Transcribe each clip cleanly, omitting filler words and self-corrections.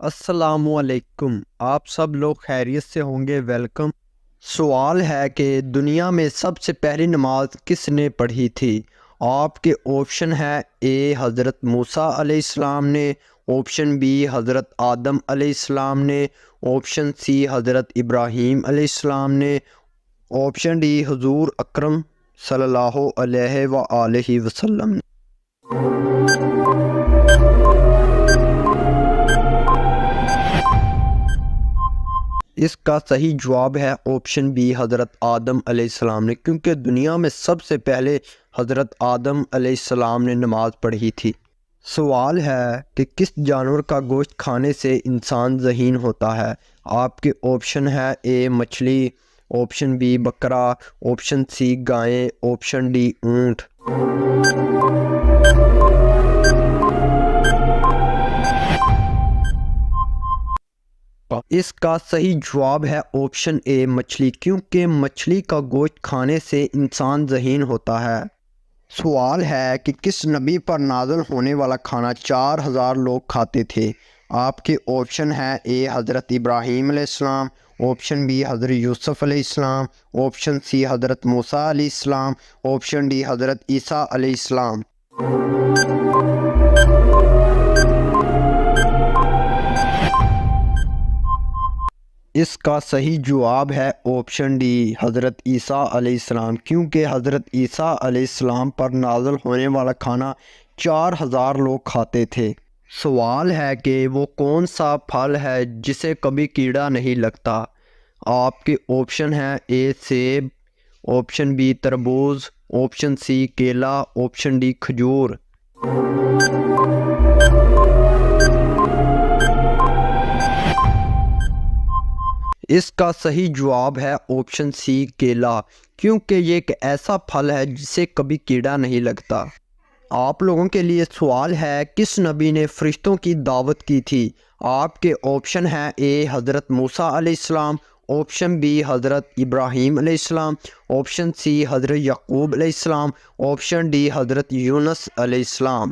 السلام علیکم، آپ سب لوگ خیریت سے ہوں گے۔ ویلکم۔ سوال ہے کہ دنیا میں سب سے پہلی نماز کس نے پڑھی تھی؟ آپ کے آپشن ہے: اے حضرت موسیٰ علیہ السلام نے، آپشن بی حضرت آدم علیہ السلام نے، آپشن سی حضرت ابراہیم علیہ السلام نے، آپشن ڈی حضور اکرم صلی اللہ علیہ وآلہ وسلم نے۔ اس کا صحیح جواب ہے آپشن بی حضرت آدم علیہ السلام نے، کیونکہ دنیا میں سب سے پہلے حضرت آدم علیہ السلام نے نماز پڑھی تھی۔ سوال ہے کہ کس جانور کا گوشت کھانے سے انسان ذہین ہوتا ہے؟ آپ کے آپشن ہے: اے مچھلی، آپشن بی بکرا، آپشن سی گائے، آپشن ڈی اونٹ۔ اس کا صحیح جواب ہے آپشن اے مچھلی، کیونکہ مچھلی کا گوشت کھانے سے انسان ذہین ہوتا ہے۔ سوال ہے کہ کس نبی پر نازل ہونے والا کھانا 4000 لوگ کھاتے تھے؟ آپ کے آپشن ہے: اے حضرت ابراہیم علیہ السلام، آپشن بی حضرت یوسف علیہ السلام، آپشن سی حضرت موسیٰ علیہ السلام، آپشن ڈی حضرت عیسیٰ علیہ السلام۔ اس کا صحیح جواب ہے آپشن ڈی حضرت عیسیٰ علیہ السلام، کیونکہ حضرت عیسیٰ علیہ السلام پر نازل ہونے والا کھانا 4000 لوگ کھاتے تھے۔ سوال ہے کہ وہ کون سا پھل ہے جسے کبھی کیڑا نہیں لگتا؟ آپ کے آپشن ہیں: اے سیب، آپشن بی تربوز، آپشن سی کیلا، آپشن ڈی کھجور۔ اس کا صحیح جواب ہے آپشن سی کیلا، کیونکہ یہ ایک ایسا پھل ہے جسے کبھی کیڑا نہیں لگتا۔ آپ لوگوں کے لیے سوال ہے: کس نبی نے فرشتوں کی دعوت کی تھی؟ آپ کے آپشن ہیں: اے حضرت موسیٰ علیہ السلام، آپشن بی حضرت ابراہیم علیہ السلام، آپشن سی حضرت یعقوب علیہ السلام، آپشن ڈی حضرت یونس علیہ السلام۔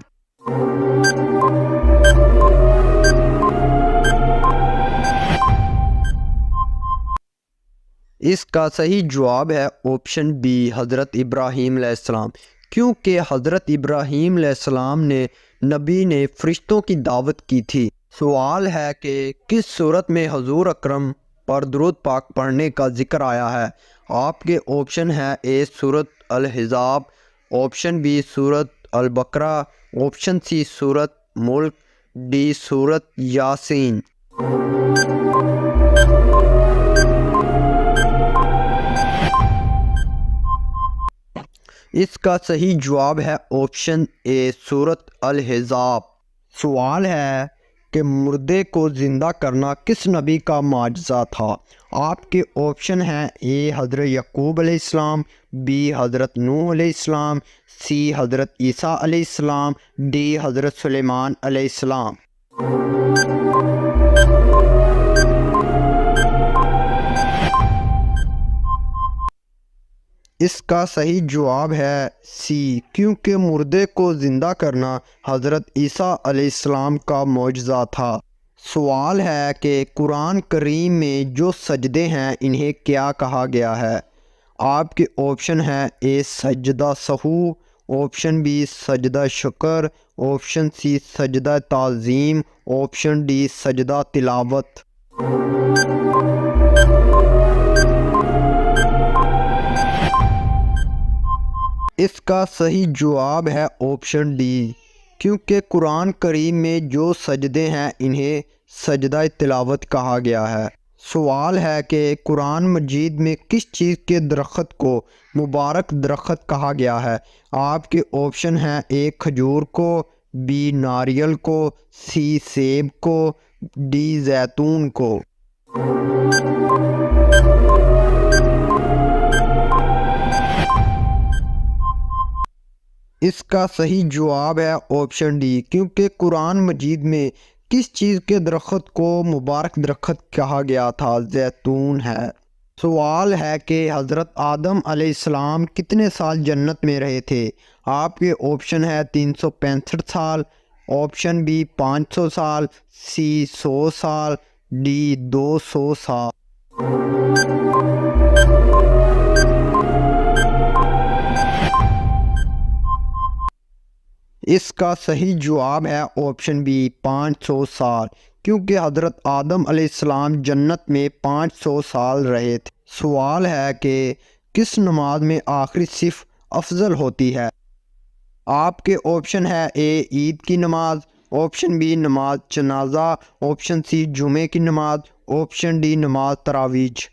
اس کا صحیح جواب ہے آپشن بی حضرت ابراہیم علیہ السلام، کیونکہ حضرت ابراہیم علیہ السلام نے نبی نے فرشتوں کی دعوت کی تھی۔ سوال ہے کہ کس سورت میں حضور اکرم پر درود پاک پڑھنے کا ذکر آیا ہے؟ آپ کے آپشن ہے: اے سورت الحزاب، آپشن بی سورت البقرہ، آپشن سی سورت ملک، ڈی سورت یاسین۔ اس کا صحیح جواب ہے آپشن اے سورت الحزاب۔ سوال ہے کہ مردے کو زندہ کرنا کس نبی کا معجزہ تھا؟ آپ کے آپشن ہیں: اے حضرت یعقوب علیہ السلام، بی حضرت نوح علیہ السلام، سی حضرت عیسیٰ علیہ السلام، ڈی حضرت سلیمان علیہ السلام۔ اس کا صحیح جواب ہے سی، کیونکہ مردے کو زندہ کرنا حضرت عیسیٰ علیہ السلام کا معجزہ تھا۔ سوال ہے کہ قرآن کریم میں جو سجدے ہیں انہیں کیا کہا گیا ہے؟ آپ کے آپشن ہیں: اے سجدہ سہو، آپشن بی سجدہ شکر، آپشن سی سجدہ تعظیم، آپشن ڈی سجدہ تلاوت۔ اس کا صحیح جواب ہے آپشن ڈی، کیونکہ قرآن کریم میں جو سجدے ہیں انہیں سجدہ تلاوت کہا گیا ہے۔ سوال ہے کہ قرآن مجید میں کس چیز کے درخت کو مبارک درخت کہا گیا ہے؟ آپ کے آپشن ہیں: اے کھجور کو، بی ناریل کو، سی سیب کو، ڈی زیتون کو۔ اس کا صحیح جواب ہے آپشن ڈی، کیونکہ قرآن مجید میں کس چیز کے درخت کو مبارک درخت کہا گیا تھا؟ زیتون ہے۔ سوال ہے کہ حضرت آدم علیہ السلام کتنے سال جنت میں رہے تھے؟ آپ کے آپشن ہے: 365 سال، آپشن بی 500 سال، سی 100 سال، ڈی 200 سال۔ اس کا صحیح جواب ہے آپشن بی 500 سال، کیونکہ حضرت آدم علیہ السلام جنت میں 500 سال رہے تھے۔ سوال ہے کہ کس نماز میں آخری صف افضل ہوتی ہے؟ آپ کے آپشن ہے اے عید کی نماز، آپشن بی نماز جنازہ، آپشن سی جمعے کی نماز، آپشن ڈی نماز تراویح۔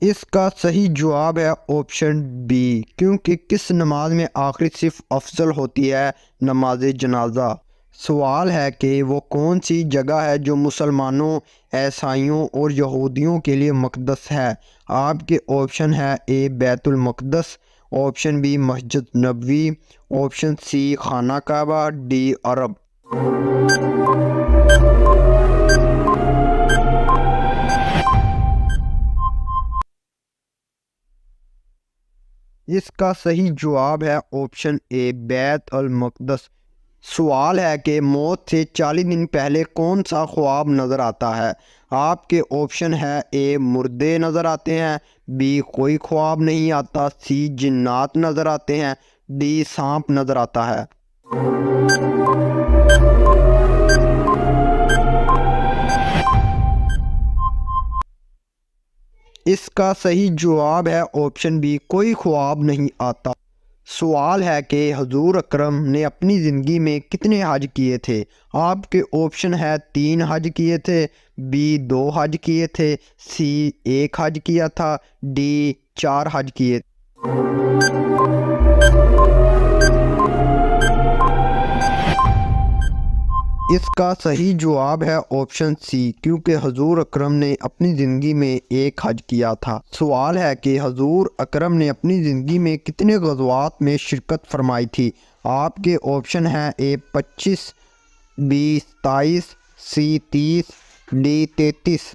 اس کا صحیح جواب ہے آپشن بی، کیونکہ کس نماز میں آخری صف افضل ہوتی ہے؟ نماز جنازہ۔ سوال ہے کہ وہ کون سی جگہ ہے جو مسلمانوں، عیسائیوں اور یہودیوں کے لیے مقدس ہے؟ آپ کے آپشن ہے اے بیت المقدس، option B Masjid Nabawi, option C خانہ کعبہ، ڈی عرب۔ اس کا صحیح جواب ہے آپشن اے بیت المقدس۔ سوال ہے کہ موت سے 40 دن پہلے کون سا خواب نظر آتا ہے؟ آپ کے آپشن ہے اے مردے نظر آتے ہیں، بی کوئی خواب نہیں آتا، سی جنات نظر آتے ہیں، ڈی سانپ نظر آتا ہے۔ اس کا صحیح جواب ہے آپشن بی کوئی خواب نہیں آتا۔ سوال ہے کہ حضور اکرم نے اپنی زندگی میں کتنے حج کیے تھے؟ آپ کے آپشن ہے 3 حج کیے تھے، بی 2 حج کیے تھے، سی 1 حج کیا تھا، ڈی 4 حج کیے تھے۔ اس کا صحیح جواب ہے آپشن سی، کیونکہ حضور اکرم نے اپنی زندگی میں 1 حج کیا تھا۔ سوال ہے کہ حضور اکرم نے اپنی زندگی میں کتنے غزوات میں شرکت فرمائی تھی؟ آپ کے آپشن ہیں اے 25، بی 27، سی 30، ڈی 33۔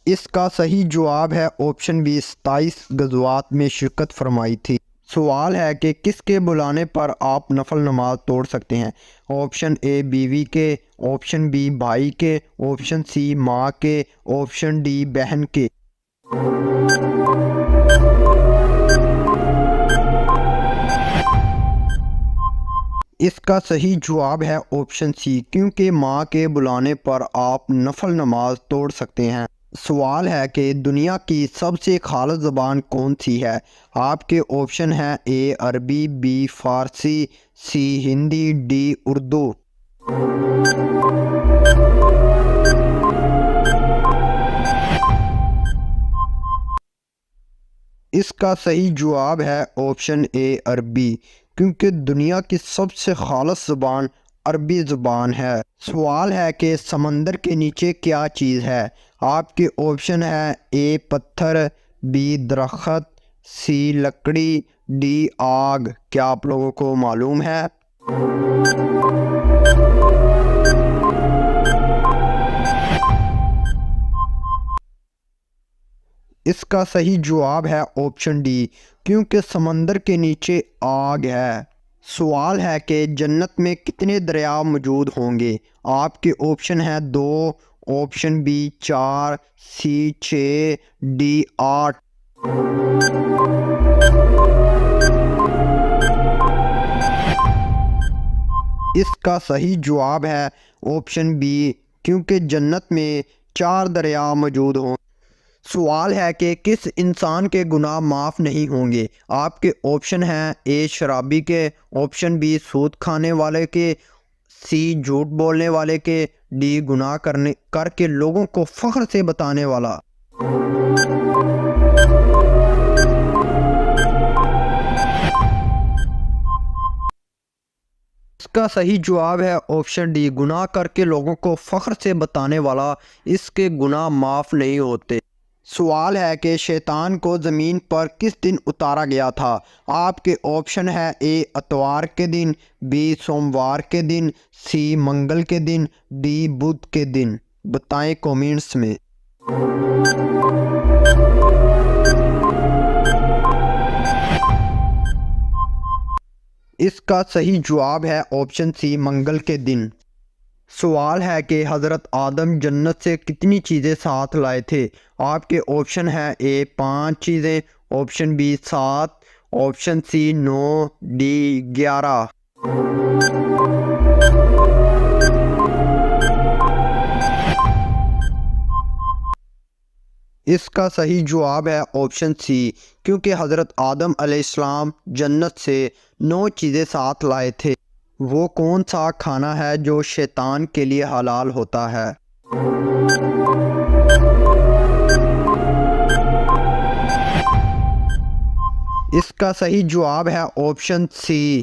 اس کا صحیح جواب ہے آپشن بی 27 غزوات میں شرکت فرمائی تھی۔ سوال ہے کہ کس کے بلانے پر آپ نفل نماز توڑ سکتے ہیں؟ آپشن اے بیوی کے، آپشن بی بھائی کے، آپشن سی ماں کے، آپشن ڈی بہن کے۔ اس کا صحیح جواب ہے آپشن سی، کیونکہ ماں کے بلانے پر آپ نفل نماز توڑ سکتے ہیں۔ سوال ہے کہ دنیا کی سب سے خالص زبان کون سی ہے؟ آپ کے آپشن ہیں A Arabi, B Farsi, C Hindi, D Urdu. اس کا صحیح جواب ہے آپشن اے عربی، کیونکہ دنیا کی سب سے خالص زبان عربی زبان ہے۔ سوال ہے کہ سمندر کے نیچے کیا چیز ہے؟ آپ کے آپشن ہے اے پتھر، بی درخت، سی لکڑی، ڈی آگ۔ کیا آپ لوگوں کو معلوم ہے؟ اس کا صحیح جواب ہے آپشن ڈی، کیونکہ سمندر کے نیچے آگ ہے۔ سوال ہے کہ جنت میں کتنے دریا موجود ہوں گے؟ آپ کے آپشن ہیں 2، آپشن بی 4، سی 6، ڈی 8۔ اس کا صحیح جواب ہے آپشن بی، کیونکہ جنت میں 4 دریا موجود ہوں۔ سوال ہے کہ کس انسان کے گناہ معاف نہیں ہوں گے؟ آپ کے آپشن ہیں اے شرابی کے، آپشن بی سود کھانے والے کے، سی جھوٹ بولنے والے کے، ڈی گناہ کر کے لوگوں کو فخر سے بتانے والا۔ اس کا صحیح جواب ہے آپشن ڈی، گناہ کر کے لوگوں کو فخر سے بتانے والا، اس کے گناہ معاف نہیں ہوتے۔ سوال ہے کہ شیطان کو زمین پر کس دن اتارا گیا تھا؟ آپ کے آپشن ہے اے اتوار کے دن، بی سوموار کے دن، سی منگل کے دن، ڈی بدھ کے دن۔ بتائیں کومنٹس میں۔ اس کا صحیح جواب ہے آپشن سی منگل کے دن۔ سوال ہے کہ حضرت آدم جنت سے کتنی چیزیں ساتھ لائے تھے؟ آپ کے آپشن ہے اے 5 چیزیں، option B 7، option C 9، D 11۔ اس کا صحیح جواب ہے آپشن سی، کیونکہ حضرت آدم علیہ السلام جنت سے 9 چیزیں ساتھ لائے تھے۔ وہ کون سا کھانا ہے جو شیطان کے لیے حلال ہوتا ہے؟ اس کا صحیح جواب ہے آپشن سی،